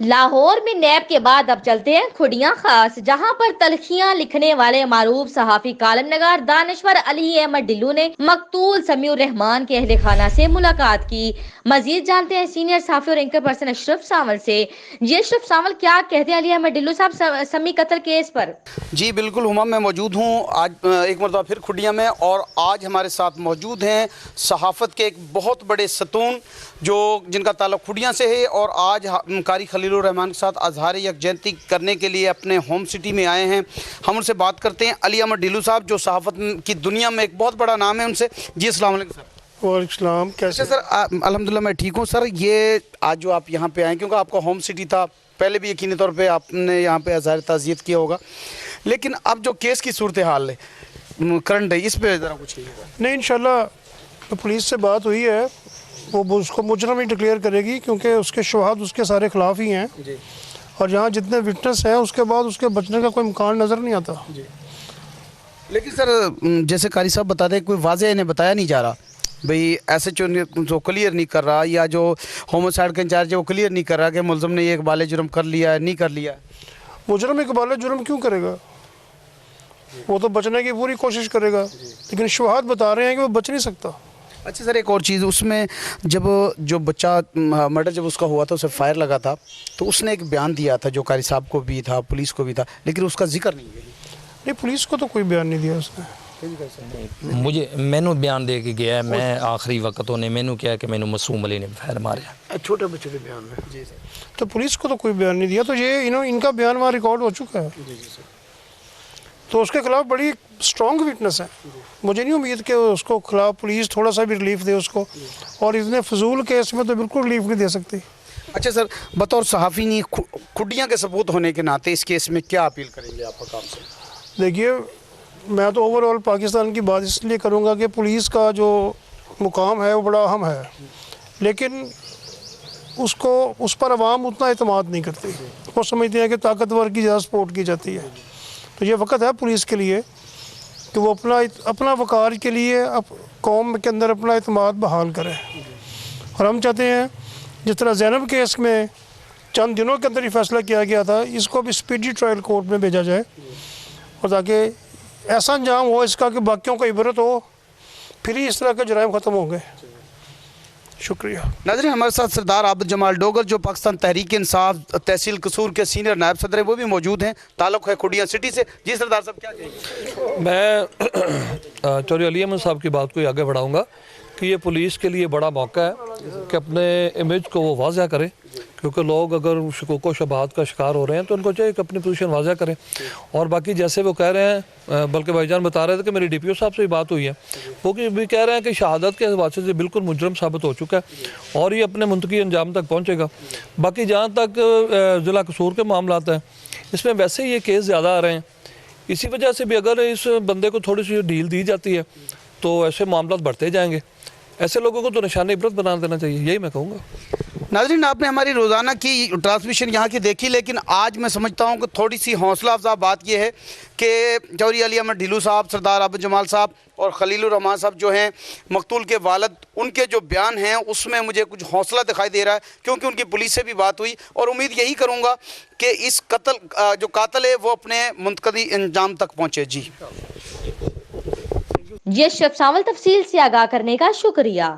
लाहौर में नैब के बाद अब चलते हैं खुडियां खास, जहां पर तलखियां लिखने वाले मारूफ सहाफी कालम नगार दानिश्वर अली अहमद डिल्लू ने मकतूल समीउर रहमान के अहले खाना से मुलाकात की। मजीद जानते हैं सीनियर सहाफी और एंकर पर्सन अशरफ सावल से। जी अशरफ सावल, क्या कहते हैं अली अहमद डिल्लू साहब समी कत्ल केस पर? जी बिल्कुल हुमा, मैं मौजूद हूँ आज एक मरतबा फिर खुडिया में, और आज हमारे साथ मौजूद हैं सहाफ़त के एक बहुत बड़े सतून जो जिनका ताल्लुक़ खुडिया से है, और आज कारी खलीलुर रहमान के साथ अज़हार यकजहती करने के लिए अपने होम सिटी में आए हैं। हम उनसे बात करते हैं। अली अहमद डिल्लू साहब जो सहाफ़त की दुनिया में एक बहुत बड़ा नाम है, उनसे। जी अस्सलाम वालेकुम सर। वालेकुम, कैसे सर? अल्हम्दुलिल्लाह मैं ठीक हूँ सर। ये आज जो आप यहाँ पे आए, क्योंकि आपका होम सिटी था, पहले भी यकीनी तौर पे आपने यहाँ पे अज़हार ताज़ियत किया होगा, लेकिन अब जो केस की सूरत हाल है करंट है, इस पे ज़रा कुछ कहिएगा। नहीं, इंशाल्लाह तो पुलिस से बात हुई है, वो उसको मुजरम ही डिक्लेयर करेगी, क्योंकि उसके शवाहद उसके सारे खिलाफ ही हैं जी। और यहाँ जितने विटनेस हैं उसके बाद उसके बचने का कोई इम्कान नज़र नहीं आता जी। लेकिन सर जैसे कारी साहब बताते हैं, कोई वाज़ेह इन्हें बताया नहीं जा रहा भाई, ऐसे जो क्लियर नहीं कर रहा, या जो होमोसाइड का इंचार्ज है वो क्लियर नहीं कर रहा कि मुलज़म ने ये इक़बाल जुर्म कर लिया है, नहीं कर लिया। मुजरम इक़बाल जुर्म क्यों करेगा? वो तो बचने की पूरी कोशिश करेगा, लेकिन शवाहद बता रहे हैं कि वो बच नहीं सकता। अच्छा सर, एक और चीज़ उसमें, जब जो बच्चा मर्डर जब उसका हुआ था, उसे फायर लगा था, तो उसने एक बयान दिया था जो कारी साहब को भी था, पुलिस को भी था, लेकिन उसका जिक्र नहीं है। नहीं, पुलिस को तो कोई बयान नहीं दिया उसने। मुझे मैनू बयान दे के गया है, मैं आखिरी वक्त उन्हें मैनू क्या कि मैनू मासूम अली ने फायर मारा। छोटे बच्चे के बयान में। जी सर। तो पुलिस को तो कोई बयान नहीं दिया, तो ये इनका बयान वहाँ रिकॉर्ड हो चुका है। जी जी सर। तो उसके खिलाफ बड़ी स्ट्रॉन्ग विटनेस है। मुझे नहीं उम्मीद कि उसको खिलाफ पुलिस थोड़ा सा भी रिलीफ दे उसको, और इतने फजूल केस में तो बिल्कुल रिलीफ नहीं दे सकती। अच्छा सर, बतौर सहाफ़ी नहीं खुडिया के सबूत होने के नाते इस केस में क्या अपील करेंगे आप काम से? देखिए, मैं तो ओवरऑल पाकिस्तान की बात इसलिए करूँगा कि पुलिस का जो मुकाम है वो बड़ा अहम है, लेकिन उस पर आवाम उतना एतमाद नहीं करती। वो समझते हैं कि ताकतवर की ज़्यादा सपोर्ट की जाती है। तो ये वक्त है पुलिस के लिए कि वो अपना वक़ार के लिए कौम के अंदर अपना एतमाद बहाल करें। और हम चाहते हैं जिस तरह ज़ैनब केस में चंद दिनों के अंदर ही फैसला किया गया था, इसको भी स्पीडी ट्रायल कोर्ट में भेजा जाए, और ताकि ऐसा अंजाम हो इसका कि बाकियों को इबरत हो, फिर ही इस तरह के जराइम ख़त्म होंगे। शुक्रिया। नाज़रीन, हमारे साथ सरदार आबिद जमाल डोगर जो पाकिस्तान तहरीक इंसाफ तहसील कसूर के सीनियर नायब सदर हैं, वो भी मौजूद हैं। ताल्लुक़ है खुडिया सिटी से। जी सरदार साहब, क्या कहेंगे? मैं चौधरी अली अहमद साहब की बात को आगे बढ़ाऊँगा कि ये पुलिस के लिए बड़ा मौका है कि अपने इमेज को वो वाज़ह करें, क्योंकि लोग अगर शकूक व शबहात का शिकार हो रहे हैं तो उनको चाहिए कि अपनी पोजीशन वाज़ह करें। और बाकी जैसे वो कह रहे हैं, बल्कि भाईजान बता रहे थे कि मेरी DPO साहब से भी बात हुई है, वो भी कह रहे हैं कि शहादत के हवाले से बिल्कुल मुजरम साबित हो चुका है और ये अपने मुंतकी अंजाम तक पहुँचेगा। बाकी जहाँ तक ज़िला कसूर के मामलात हैं, इसमें वैसे ही ये केस ज़्यादा आ रहे हैं, इसी वजह से भी अगर इस बंदे को थोड़ी सी ढील दी जाती है तो ऐसे मामलात बढ़ते जाएंगे। ऐसे लोगों को तो निशान इबरत बना देना चाहिए, यही मैं कहूँगा। नाज़रीन, आपने हमारी रोज़ाना की ट्रांसमिशन यहाँ की देखी, लेकिन आज मैं समझता हूँ कि थोड़ी सी हौसला अफजा बात यह है कि चौधरी अली अहमद डिल्लू साहब, सरदार आबिद जमाल साहब और खलीलुर रहमान साहब जो हैं मकतूल के वालिद, उनके जो बयान हैं उसमें मुझे कुछ हौसला दिखाई दे रहा है, क्योंकि उनकी पुलिस से भी बात हुई, और उम्मीद यही करूँगा कि इस कत्ल जो कातिल है वो अपने मुंतकदी अंजाम तक पहुँचे। जी ये अशरफ सावल तफसील से आगाह करने का शुक्रिया।